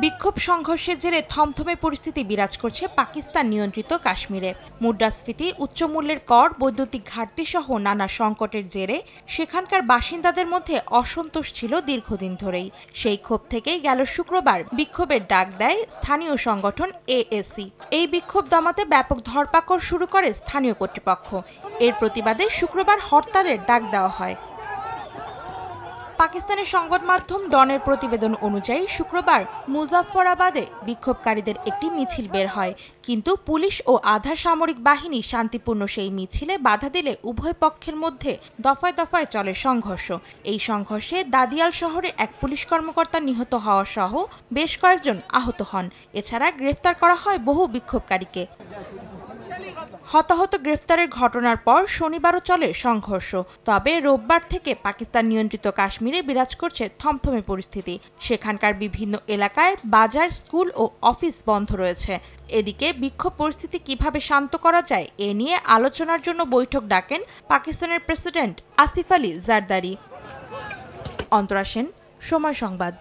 বিক্ষোভ সংঘর্ষের জেরে থমথমে পরিস্থিতি বিরাজ করছে পাকিস্তান নিয়ন্ত্রিত কাশ্মীরে। মুদ্রাস্ফীতি, উচ্চমূল্যের কর, বৈদ্যুতিক ঘাটতি সহ নানা সংকটের জেরে সেখানকার বাসিন্দাদের মধ্যে অসন্তোষ ছিল দীর্ঘদিন ধরেই। সেই ক্ষোভ থেকেই গেল শুক্রবার বিক্ষোভের ডাক দেয় স্থানীয় সংগঠন এএসি। এই বিক্ষোভ দমাতে ব্যাপক ধরপাকড় শুরু করে স্থানীয় কর্তৃপক্ষ। এর প্রতিবাদে শুক্রবার হরতালের ডাক দেওয়া হয়। পাকিস্তানের সংবাদ মাধ্যম ডনের প্রতিবেদন অনুযায়ী শুক্রবার মুজাফফরাবাদে বিক্ষোভকারীদের একটি মিছিল বের হয়, কিন্তু পুলিশ ও আধা সামরিক বাহিনী শান্তিপূর্ণ সেই মিছিলে বাধা দিলে উভয় পক্ষের মধ্যে দফায় দফায় চলে সংঘর্ষ। এই সংঘর্ষে দাদিয়াল শহরে এক পুলিশ কর্মকর্তা নিহত হওয়া সহ বেশ কয়েকজন আহত হন। এছাড়া গ্রেফতার করা হয় বহু বিক্ষোভকারীকে। হতাহত গ্রেফতারের ঘটনার পর শনিবারও চলে সংঘর্ষ। তবে রোববার থেকে পাকিস্তান নিয়ন্ত্রিত কাশ্মীরে বিরাজ করছে থমথমে পরিস্থিতি। সেখানকার বিভিন্ন এলাকায় বাজার, স্কুল ও অফিস বন্ধ রয়েছে। এদিকে বিক্ষোভ পরিস্থিতি কিভাবে শান্ত করা যায় এ নিয়ে আলোচনার জন্য বৈঠক ডাকেন পাকিস্তানের প্রেসিডেন্ট আসিফ আলী জারদারি। অন্তরা সেন, সময় সংবাদ।